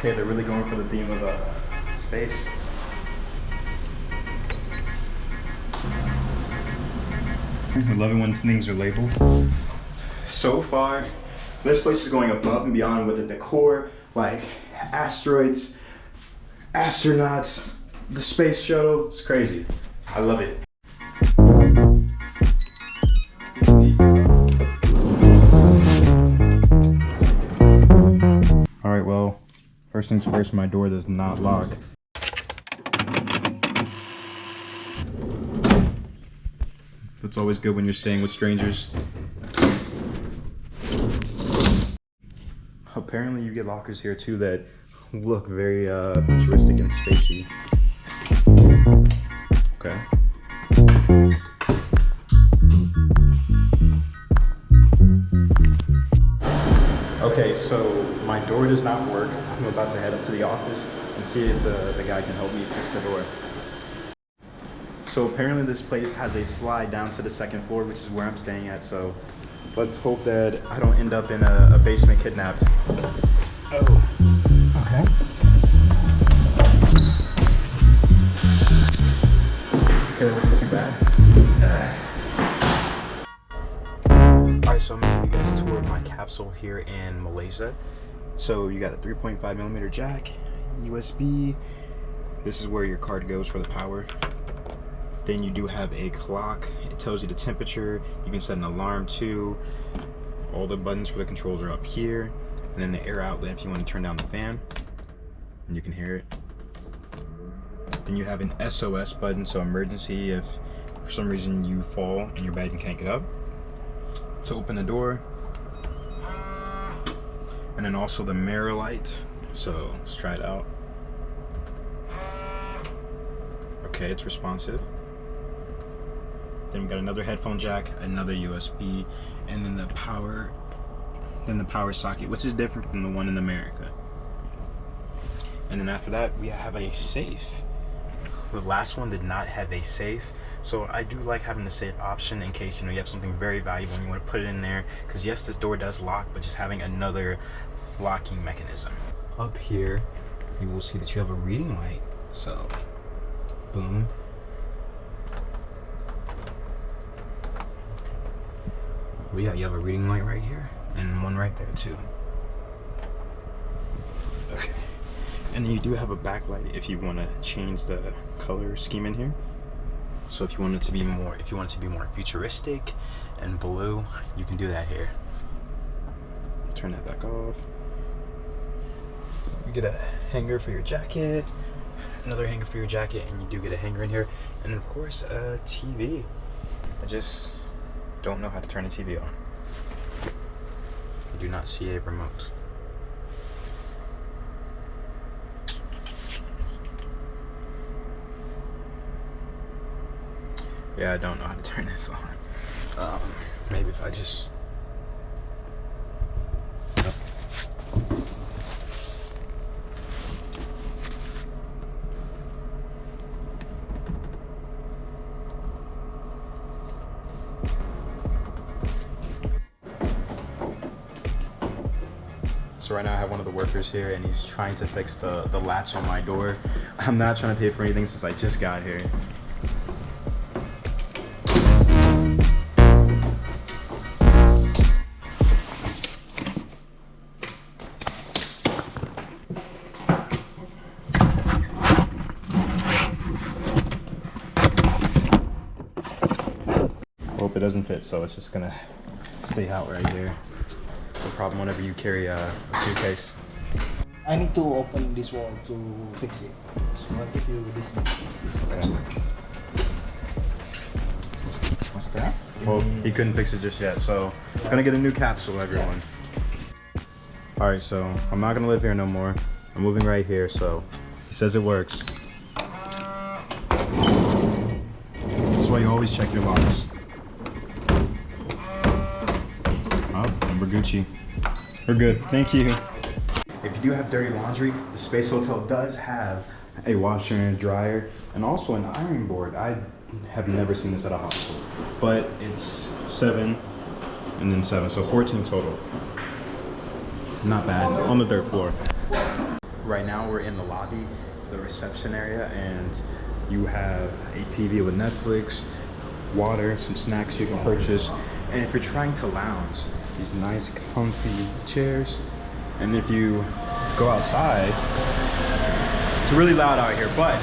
Okay, they're really going for the theme of space. I love it when things are labeled. So far, this place is going above and beyond with the decor, like asteroids, astronauts, the space shuttle. It's crazy. I love it. All right, well, first things first, my door does not lock. That's always good when you're staying with strangers. Apparently you get lockers here too that look very futuristic and spacey. Okay. Okay, so my door does not work. I'm about to head up to the office and see if the guy can help me fix the door. So apparently this place has a slide down to the second floor, which is where I'm staying at, so let's hope that I don't end up in a basement kidnapped. Oh, okay. Okay, that wasn't too bad. Alright, so I'm gonna give you guys a tour of my capsule here in Malaysia. So you got a 3.5mm jack, USB. This is where your card goes for the power. Then you do have a clock. It tells you the temperature. You can set an alarm too. All the buttons for the controls are up here. And then the air outlet if you want to turn down the fan. And you can hear it. Then you have an SOS button, so emergency if for some reason you fall and your bag and can't get up. To open the door. And then also the mirror light. So let's try it out. Okay, it's responsive. Then we got another headphone jack, another USB, and then the power socket, which is different from the one in America. And then after that, we have a safe. The last one did not have a safe, so I do like having the safe option in case you have something very valuable and you want to put it in there. Because yes, this door does lock, but just having another locking mechanism. Up here, you will see that you have a reading light. So, boom. Well, yeah, you have a reading light right here and one right there too. Okay, and then you do have a backlight if you want to change the color scheme in here. So if you want it to be more, futuristic and blue, you can do that here. Turn that back off. You get a hanger for your jacket, another hanger for your jacket, and you do get a hanger in here, and of course a TV. I just don't know how to turn a TV on. I do not see a remote. Yeah, I don't know how to turn this on. Maybe if I just... Oh. So right now I have one of the workers here and he's trying to fix the latch on my door. I'm not trying to pay for anything since I just got here. Hope it doesn't fit, so it's just gonna stay out right there. The problem whenever you carry a suitcase. I need to open this wall to fix it. So I'll give you this. Okay. What's that? Well, he couldn't fix it just yet, so I'm gonna get a new capsule, everyone. All right, so I'm not gonna live here no more. I'm moving right here, so he says it works. That's why you always check your locks. Oh, number Gucci. We're good, thank you. If you do have dirty laundry, the Space Hotel does have a washer and a dryer and also an iron board. I have never seen this at a hostel, but it's 7 and then 7, so 14 total. Not bad, on the 3rd floor. right now we're in the lobby, the reception area, and you have a TV with Netflix, water, some snacks you can purchase. And if you're trying to lounge, these nice comfy chairs. And if you go outside, it's really loud out here, but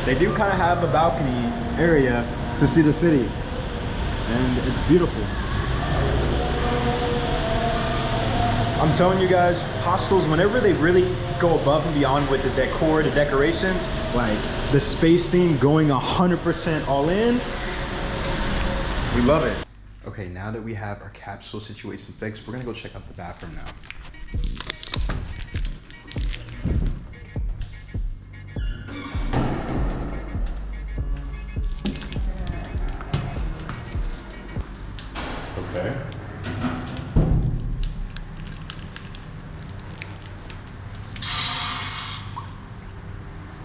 they do kind of have a balcony area to see the city. And it's beautiful. I'm telling you guys, hostels, whenever they really go above and beyond with the decor, the decorations, like the space theme going 100% all in, we love it. Okay, now that we have our capsule situation fixed, we're gonna go check out the bathroom now. Okay.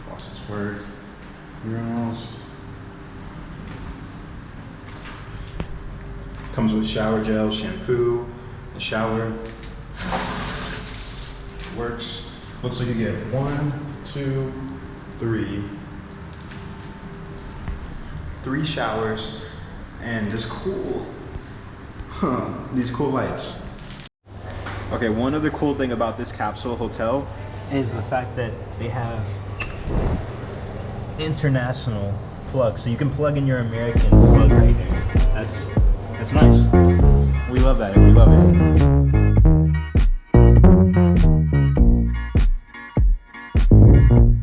Faucets work. Urinals. Comes with shower gel, shampoo, a shower. Works. Looks like you get 1, 2, 3. 3 showers and this cool, these cool lights. Okay, one other cool thing about this capsule hotel is the fact that they have international plugs, so you can plug in your American plug right here. That's nice. We love that. We love it.